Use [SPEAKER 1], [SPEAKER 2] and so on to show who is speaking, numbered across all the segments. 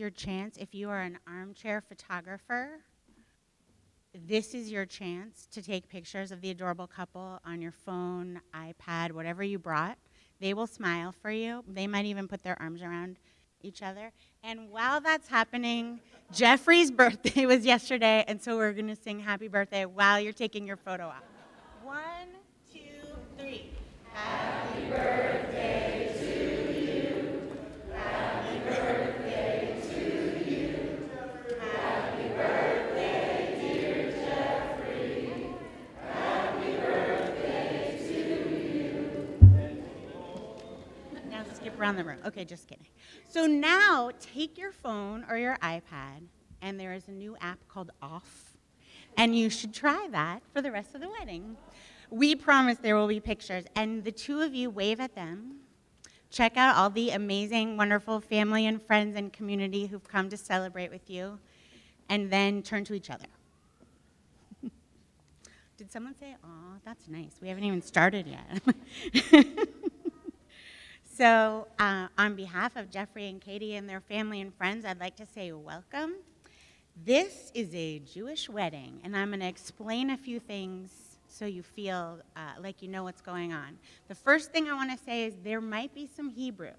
[SPEAKER 1] your chance. If you are an armchair photographer, this is your chance to take pictures of the adorable couple on your phone, iPad, whatever you brought. They will smile for you. They might even put their arms around each other. And while that's happening, Jeffrey's birthday was yesterday, and so we're going to sing happy birthday while you're taking your photo out. 1, 2, 3. Happy birthday to you. Happy birthday to you. Happy birthday, dear Jeffrey. Happy birthday to you. Now skip around the room. Okay, just kidding. So now take your phone or your iPad, and there is a new app called Off, and you should try that for the rest of the wedding. We promise there will be pictures, and the two of you wave at them. Check out all the amazing, wonderful family and friends and community who've come to celebrate with you, and then turn to each other. Did someone say, "Aw, that's nice"? We haven't even started yet. So on behalf of Jeffrey and Katie and their family and friends, I'd like to say welcome. This is a Jewish wedding, and I'm going to explain a few things so you feel like you know what's going on. The first thing I want to say is there might be some Hebrew,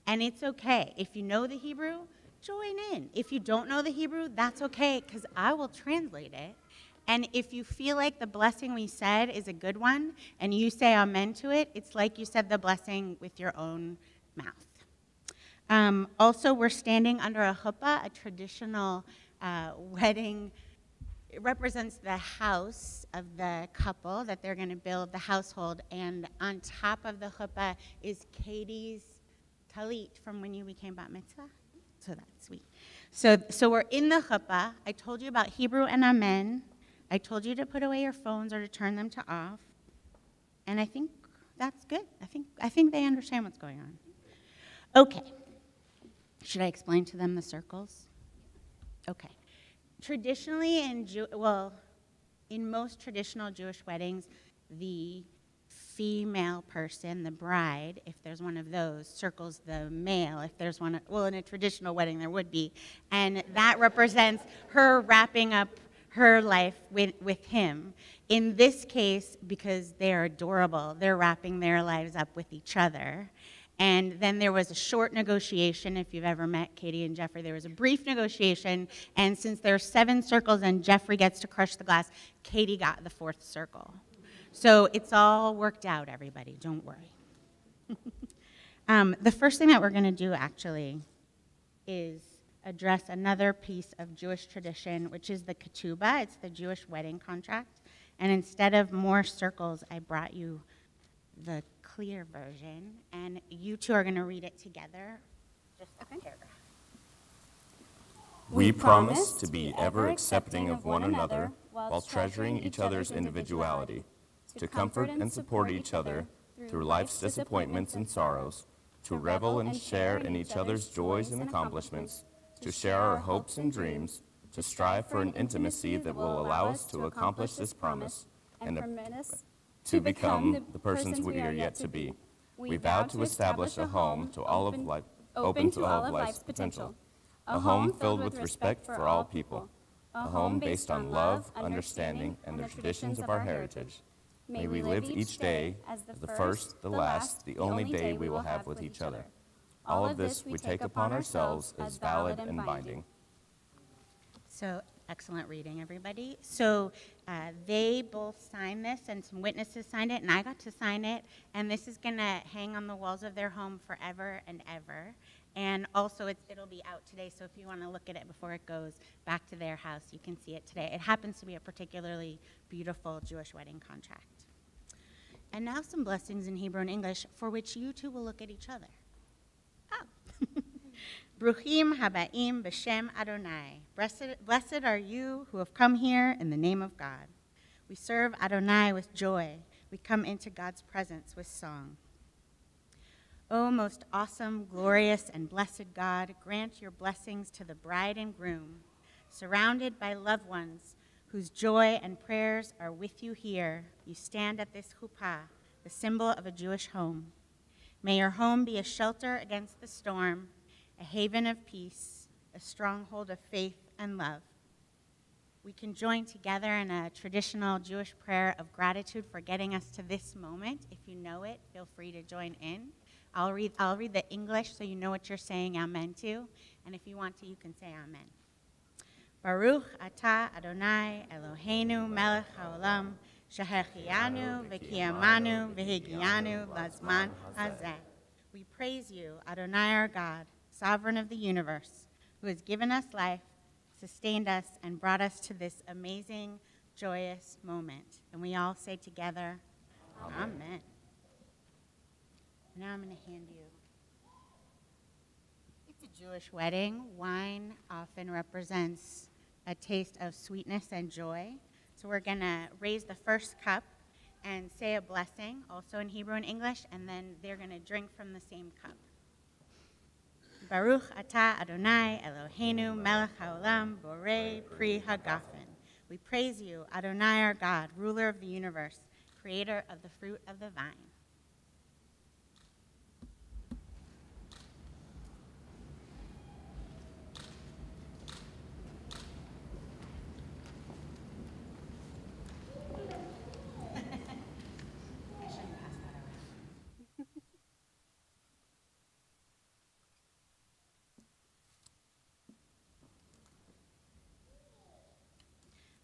[SPEAKER 1] and it's okay. If you know the Hebrew, join in. If you don't know the Hebrew, that's okay, because I will translate it. And if you feel like the blessing we said is a good one, and you say amen to it, it's like you said the blessing with your own mouth. Also, we're standing under a chuppah, a traditional wedding. It represents the house of the couple that they're going to build, the household. And on top of the chuppah is Katie's talit from when you became bat mitzvah. So that's sweet. So we're in the chuppah. I told you about Hebrew and amen. I told you to put away your phones or to turn them to off. And I think that's good. I think they understand what's going on. Okay. Should I explain to them the circles? Okay. Traditionally, in most traditional Jewish weddings, the female person, the bride, if there's one of those, circles the male. If there's one, well, in a traditional wedding there would be. And that represents her wrapping up her life with him. In this case, because they're adorable, they're wrapping their lives up with each other. And then there was a short negotiation. If you've ever met Katie and Jeffrey, there was a brief negotiation. And since there are 7 circles and Jeffrey gets to crush the glass, Katie got the 4th circle. So it's all worked out, everybody. Don't worry. The first thing that we're going to do, actually, is address another piece of Jewish tradition, which is the ketubah. It's the Jewish wedding contract. And instead of more circles, I brought you the clear version, and you two are going to read it together. Just a paragraph.
[SPEAKER 2] We promise to be ever accepting of one another while treasuring each other's individuality, to comfort and support each other through life's disappointments and sorrows, to revel and share in each other's joys and accomplishments, to share our hopes and dreams, to strive for an intimacy that will allow us to accomplish this promise, and permit us to become the persons we are yet to be. We vow to establish a home to all of life, open to all of life's potential, a home filled with respect for all people, a home based on love, understanding, and the traditions of our heritage. May we live each day as the first, the last, the only day we will have with each other. All of this we take upon ourselves as valid and binding.
[SPEAKER 1] So, excellent reading, everybody. So they both signed this, and some witnesses signed it, and I got to sign it. And this is going to hang on the walls of their home forever and ever. And also, it'll be out today, so if you want to look at it before it goes back to their house, you can see it today. It happens to be a particularly beautiful Jewish wedding contract. And now some blessings in Hebrew and English, for which you two will look at each other. Oh. Bruchim habaim b'shem Adonai. Blessed are you who have come here in the name of God. We serve Adonai with joy. We come into God's presence with song. O most awesome, glorious, and blessed God, grant your blessings to the bride and groom, surrounded by loved ones whose joy and prayers are with you here. You stand at this chuppah, the symbol of a Jewish home. May your home be a shelter against the storm, a haven of peace, a stronghold of faith and love. We can join together in a traditional Jewish prayer of gratitude for getting us to this moment. If you know it, feel free to join in. I'll read the English so you know what you're saying amen to. And if you want to, you can say amen. Baruch atah Adonai Eloheinu melech haolam shehechianu v'kiyamanu v'higianu lazman hazeh. We praise you, Adonai our God, sovereign of the universe, who has given us life, sustained us, and brought us to this amazing, joyous moment. And we all say together, Amen. Now I'm going to hand you. It's a Jewish wedding. Wine often represents a taste of sweetness and joy. So we're going to raise the first cup and say a blessing, also in Hebrew and English, and then they're going to drink from the same cup. Baruch atah Adonai Eloheinu melech haolam borei pri hagafen. We praise you, Adonai our God, ruler of the universe, creator of the fruit of the vine.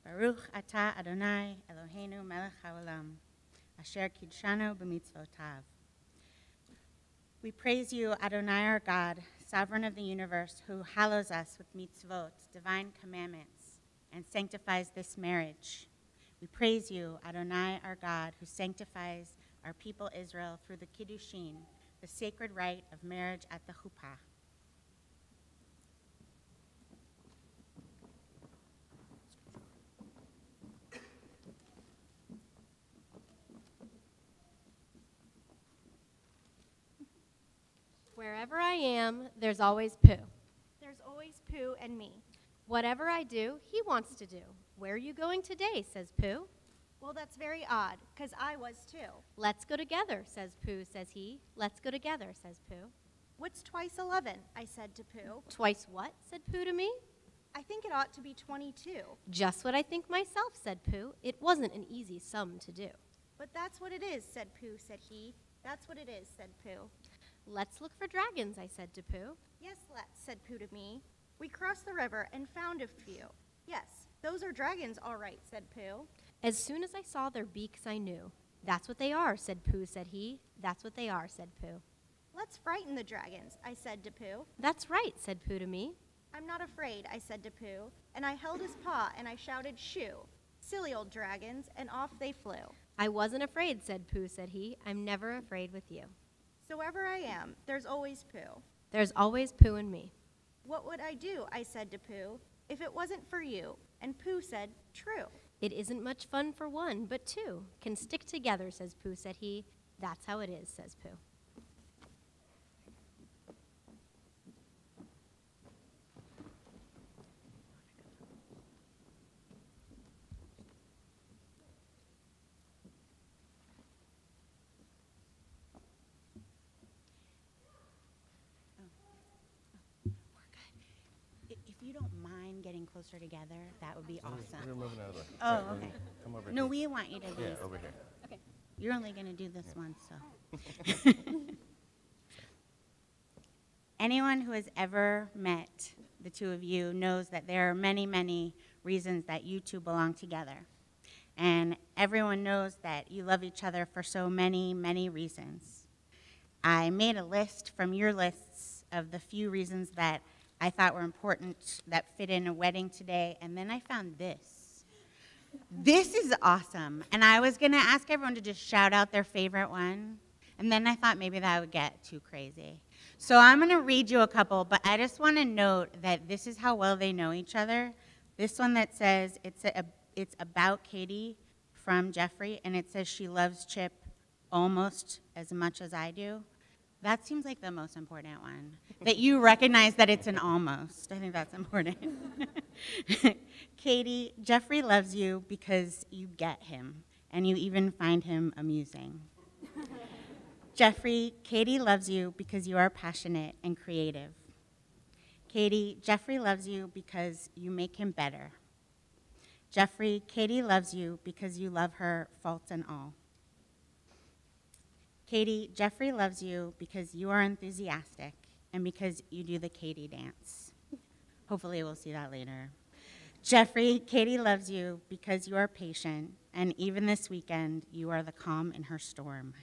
[SPEAKER 1] Baruch atah Adonai Eloheinu melech haolam, asher kidshanu b'mitzvotav. We praise you, Adonai our God, sovereign of the universe, who hallows us with mitzvot, divine commandments, and sanctifies this marriage. We praise you, Adonai our God, who sanctifies our people Israel through the kiddushin, the sacred rite of marriage at the chuppah.
[SPEAKER 3] Wherever I am, there's always Pooh.
[SPEAKER 4] There's always Pooh and me.
[SPEAKER 3] Whatever I do, he wants to do. Where are you going today, says Pooh.
[SPEAKER 4] Well, that's very odd, because I was too.
[SPEAKER 3] Let's go together, says Pooh, says he. Let's go together, says Pooh.
[SPEAKER 4] What's twice 11? I said to Pooh.
[SPEAKER 3] Twice what, said Pooh to me.
[SPEAKER 4] I think it ought to be 22.
[SPEAKER 3] Just what I think myself, said Pooh. It wasn't an easy sum to do.
[SPEAKER 4] But that's what it is, said Pooh, said he. That's what it is, said Pooh.
[SPEAKER 3] Let's look for dragons, I said to Pooh.
[SPEAKER 4] Yes, let's, said Pooh to me. We crossed the river and found a few. Yes, those are dragons, all right, said Pooh.
[SPEAKER 3] As soon as I saw their beaks, I knew. That's what they are, said Pooh, said he. That's what they are, said Pooh.
[SPEAKER 4] Let's frighten the dragons, I said to Pooh.
[SPEAKER 3] That's right, said Pooh to me.
[SPEAKER 4] I'm not afraid, I said to Pooh, and I held his paw and I shouted, shoo. Silly old dragons, and off they flew.
[SPEAKER 3] I wasn't afraid, said Pooh, said he. I'm never afraid with you.
[SPEAKER 4] So wherever I am, there's always Pooh.
[SPEAKER 3] There's always Pooh and me.
[SPEAKER 4] What would I do, I said to Pooh, if it wasn't for you? And Pooh said, true.
[SPEAKER 3] It isn't much fun for one, but two can stick together, says Pooh, said he. That's how it is, says Pooh.
[SPEAKER 1] Getting closer together, that would be awesome.
[SPEAKER 2] We're moving out of the way.
[SPEAKER 1] Oh, okay.
[SPEAKER 2] Come over
[SPEAKER 1] No,
[SPEAKER 2] here.
[SPEAKER 1] we want you to leave.
[SPEAKER 2] Yeah, over here.
[SPEAKER 3] Okay.
[SPEAKER 1] You're only going to do this once, so. Anyone who has ever met the two of you knows that there are many, many reasons that you two belong together. And everyone knows that you love each other for so many, many reasons. I made a list from your lists of the few reasons that I thought were important that fit in a wedding today, and then I found this. This is awesome, and I was going to ask everyone to just shout out their favorite one, and then I thought maybe that would get too crazy. So I'm going to read you a couple, but I just want to note that this is how well they know each other. This one that says, it's about Katie from Jeffrey, and it says she loves Chip almost as much as I do. That seems like the most important one. That you recognize that it's an almost. I think that's important. Katie, Jeffrey loves you because you get him, and you even find him amusing. Jeffrey, Katie loves you because you are passionate and creative. Katie, Jeffrey loves you because you make him better. Jeffrey, Katie loves you because you love her, faults and all. Katie, Jeffrey loves you because you are enthusiastic and because you do the Katie dance. Hopefully we'll see that later. Jeffrey, Katie loves you because you are patient, and even this weekend, you are the calm in her storm.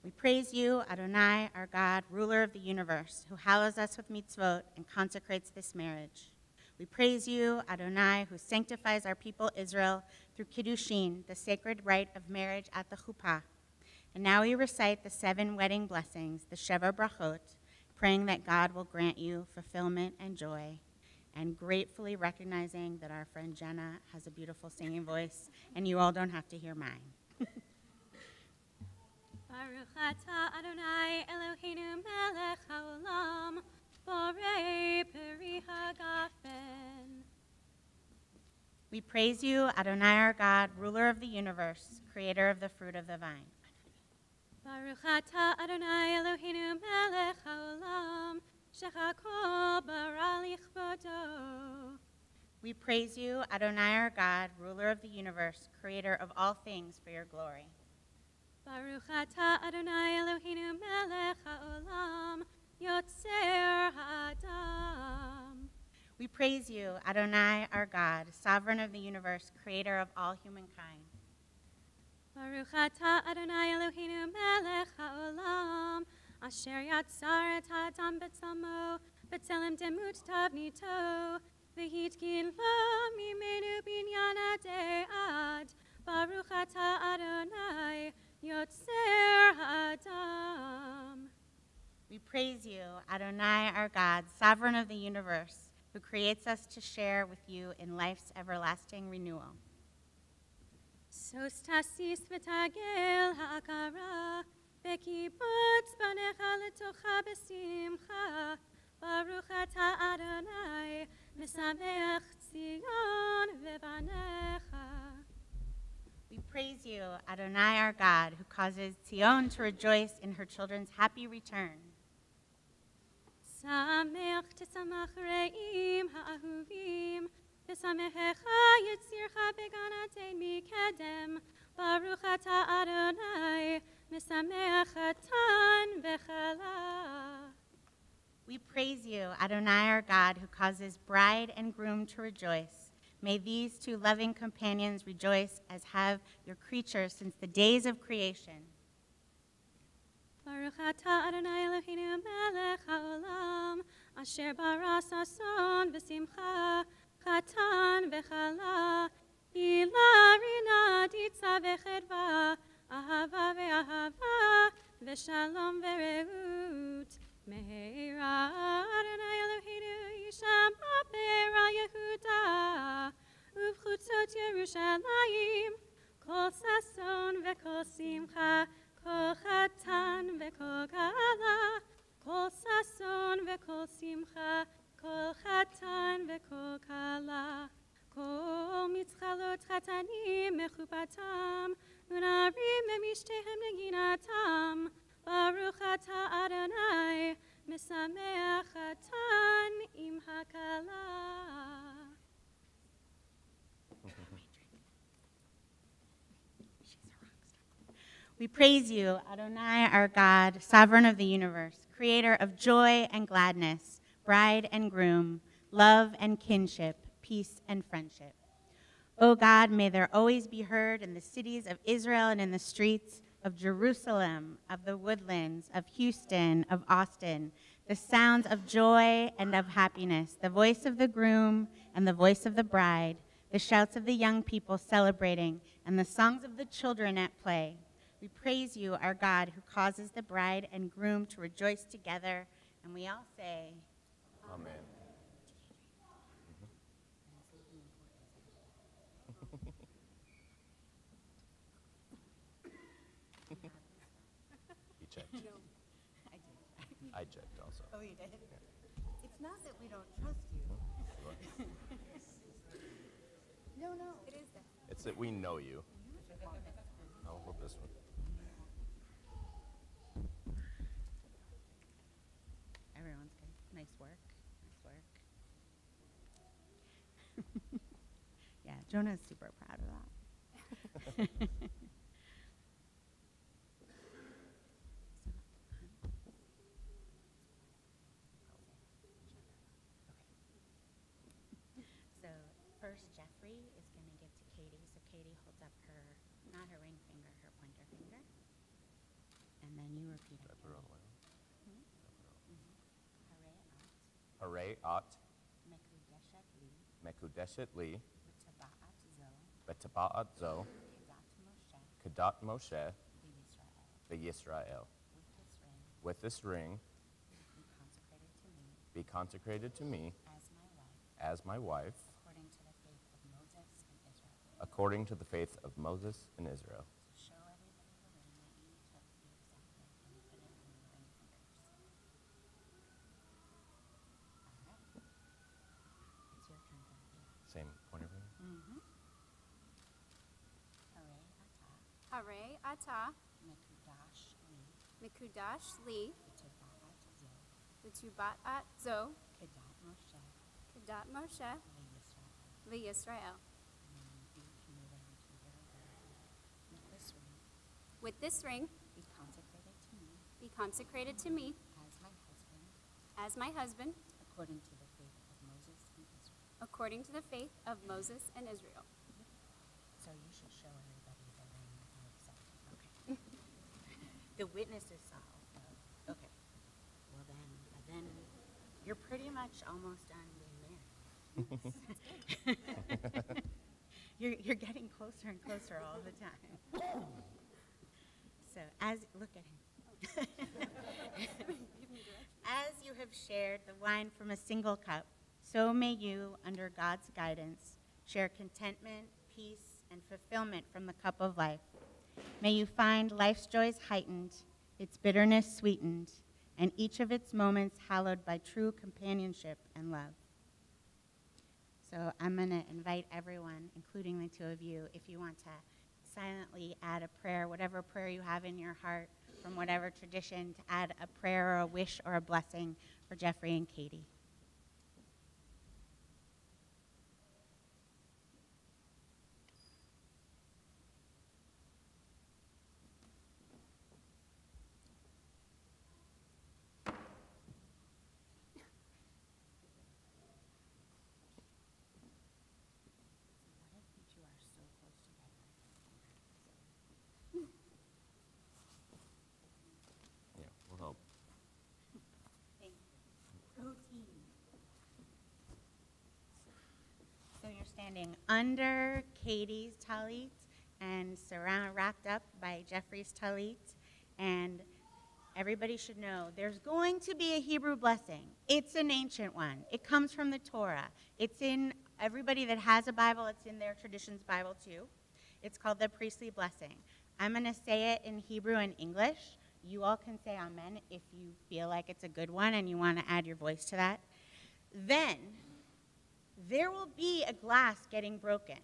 [SPEAKER 1] We praise you, Adonai, our God, ruler of the universe, who hallows us with mitzvot and consecrates this marriage. We praise you, Adonai, who sanctifies our people Israel through Kiddushin, the sacred rite of marriage at the chuppah. And now we recite the 7 wedding blessings, the Sheva Brachot, praying that God will grant you fulfillment and joy, and gratefully recognizing that our friend Jenna has a beautiful singing voice, and you all don't have to hear mine.
[SPEAKER 5] Baruch atah Adonai Eloheinu melech haolam, borei peri hagafen.
[SPEAKER 1] We praise you, Adonai our God, ruler of the universe, creator of the fruit of the vine.
[SPEAKER 5] Baruch atah Adonai Eloheinu melech haolam, shechakol bara lichvodo.
[SPEAKER 1] We praise you, Adonai our God, ruler of the universe, creator of all things for your glory.
[SPEAKER 5] Baruch atah Adonai Eloheinu melech haolam, yotzer ha'adam.
[SPEAKER 1] We praise you, Adonai our God, sovereign of the universe, creator of all humankind.
[SPEAKER 5] Baruch atah Adonai Eloheinu melech haolam, asher yatzar et ha'adam betzalmo, b'tzelem demut tavnito, v'hitkin lo mimenu binyan ad. Baruch atah Adonai, Yotzer Adam.
[SPEAKER 1] We praise you, Adonai our God, sovereign of the universe, who creates us to share with you in life's everlasting renewal.
[SPEAKER 5] Sos tasis v'tagel ha'akara, v'kibutz banecha letocha b'simcha, Baruch atah Adonai, mesamech Tzion v'banecha.
[SPEAKER 1] We praise you, Adonai our God, who causes Zion to rejoice in her children's happy return.
[SPEAKER 5] Samech tesamach re'im ha'ahuvim, v'samechecha yitzircha began atein mikedem, Baruch atah Adonai, mesamech hatan v'chala.
[SPEAKER 1] We praise you, Adonai our God, who causes bride and groom to rejoice. May these 2 loving companions rejoice as have your creatures since the days of creation.
[SPEAKER 5] Baruch atah Adonai Eloheinu melech haolam, asher bara sason v'simcha, chatan v'chala, ila rina ditza v'chedva, ahava ve'ahava, v'shalom ve'reut. Me'era Adonai Eloheinu yishama be'era Yehuda, uv'chutzot Yerushalayim, kol sason ve'kol simcha, kol chatan ve'kol kala, kol sason ve'kol simcha, kol chatan ve'kol kala, kol mitzchalot chatanim mechupatam, unarim me'mishtehem neginatam, Baruch atah Adonai, mesameach chatan im hakala.
[SPEAKER 1] We praise you, Adonai our God, sovereign of the universe, creator of joy and gladness, bride and groom, love and kinship, peace and friendship. O God, may there always be heard in the cities of Israel and in the streets of Jerusalem, of the Woodlands, of Houston, of Austin, the sounds of joy and of happiness, the voice of the groom and the voice of the bride, the shouts of the young people celebrating, and the songs of the children at play. We praise you, our God, who causes the bride and groom to rejoice together, and we all say,
[SPEAKER 2] Amen. He checked. I checked also.
[SPEAKER 1] Oh, you did? It's not that we don't trust you.
[SPEAKER 5] No, it is that.
[SPEAKER 2] It's that we know you. I'll hold this one.
[SPEAKER 1] Everyone's good. Nice work. Yeah, Jonah's super proud of that. So first, Jeffrey is going to give to Katie. So Katie holds up her, not her ring finger, her pointer finger. And then you repeat it.
[SPEAKER 2] Hare at
[SPEAKER 1] Mekudeshet li,
[SPEAKER 2] Mekudeshet li
[SPEAKER 1] v'taba'at zo,
[SPEAKER 2] Betaba'at zo
[SPEAKER 1] kedat Moshe,
[SPEAKER 2] Kedat Moshe
[SPEAKER 1] v'Yisrael.
[SPEAKER 2] V'Yisrael.
[SPEAKER 1] With this ring,
[SPEAKER 2] With this ring,
[SPEAKER 1] be consecrated to me
[SPEAKER 2] be consecrated to me
[SPEAKER 1] as my wife,
[SPEAKER 2] as my wife,
[SPEAKER 1] according to the faith of Moses and Israel.
[SPEAKER 2] according to the faith of Moses and Israel.
[SPEAKER 1] So show everybody the ring that you took to be accepted and put it on your ring fingers. All right. It's your turn, Cynthia.
[SPEAKER 2] Same pointer finger?
[SPEAKER 1] Mm-hmm. Hare ata
[SPEAKER 5] Hare ata
[SPEAKER 1] mekudash li
[SPEAKER 5] mikudash li
[SPEAKER 1] v'taba'at zo
[SPEAKER 5] v'tubat zo
[SPEAKER 1] kedat Moshe
[SPEAKER 5] kedat Moshe
[SPEAKER 1] v'Yisrael.
[SPEAKER 5] v'Yisrael.
[SPEAKER 1] And then you can move it onto your ring. With this ring,
[SPEAKER 5] With this ring,
[SPEAKER 1] be consecrated to me
[SPEAKER 5] be consecrated to me
[SPEAKER 1] as my husband,
[SPEAKER 5] as my husband,
[SPEAKER 1] according to the faith of Moses and Israel.
[SPEAKER 5] according to the faith of Moses and Israel.
[SPEAKER 1] So you should show everybody the ring that you accepted. Okay. The witnesses saw. Okay. Well then you're pretty much almost done being married. You're getting closer and closer all the time. So look at him. As you have shared the wine from a single cup, so may you, under God's guidance, share contentment, peace, and fulfillment from the cup of life. May you find life's joys heightened, its bitterness sweetened, and each of its moments hallowed by true companionship and love. So I'm going to invite everyone, including the two of you, if you want to silently add a prayer, whatever prayer you have in your heart, from whatever tradition, to add a prayer or a wish or a blessing for Jeffrey and Katie. You are so close together.
[SPEAKER 2] Yeah, we'll help.
[SPEAKER 1] Thank you. Protein. So you're standing under Katie's talit and wrapped up by Jeffrey's talit, and everybody should know there's going to be a Hebrew blessing. It's an ancient one. It comes from the Torah. It's in everybody that has a Bible. It's in their tradition's Bible too. It's called the priestly blessing. I'm going to say it in Hebrew and English. You all can say amen if you feel like it's a good one and you want to add your voice to that. Then there will be a glass getting broken,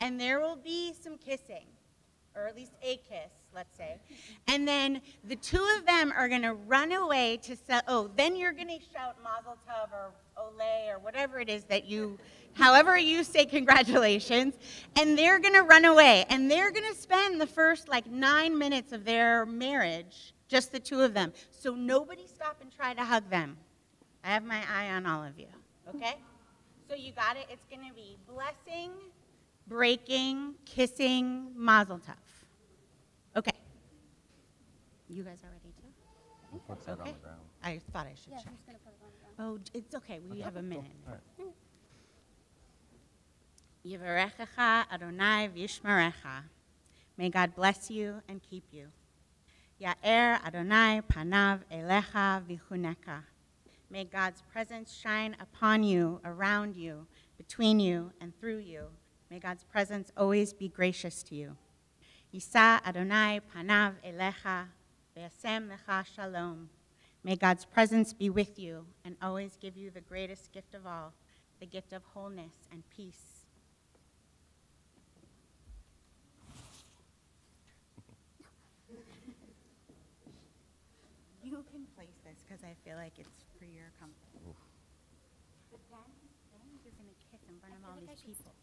[SPEAKER 1] and there will be some kissing, or at least a kiss, let's say. And then the two of them are going to run away to sell. Then you're going to shout Mazel Tov or Olay or whatever it is that however you say congratulations. And they're going to run away. And they're going to spend the first 9 minutes of their marriage, just the two of them. So nobody stop and try to hug them. I have my eye on all of you, okay? So you got it? It's going to be blessing, breaking, kissing, Mazel Tov. Okay. You guys are ready too?
[SPEAKER 2] Put that on
[SPEAKER 1] Okay.
[SPEAKER 2] the ground.
[SPEAKER 1] I thought I should
[SPEAKER 5] Yeah,
[SPEAKER 1] check.
[SPEAKER 5] who's going to put it on the ground?
[SPEAKER 1] Oh, it's okay. We have a minute.
[SPEAKER 2] All right.
[SPEAKER 1] Yivarechecha Adonai v'yishmerecha. May God bless you and keep you. Ya'er Adonai panav elecha v'chuneka. May God's presence shine upon you, around you, between you, and through you. May God's presence always be gracious to you. Yisa Adonai panav elecha ve'asem lecha shalom. May God's presence be with you and always give you the greatest gift of all, the gift of wholeness and peace. can place this because I feel like it's for your comfort. But then you're going to kiss in front of all these people.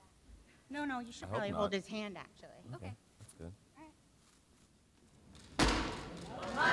[SPEAKER 1] No, you should
[SPEAKER 2] I hope
[SPEAKER 1] probably hold
[SPEAKER 2] not.
[SPEAKER 1] his hand, actually.
[SPEAKER 5] Okay.
[SPEAKER 2] That's good.
[SPEAKER 5] All right.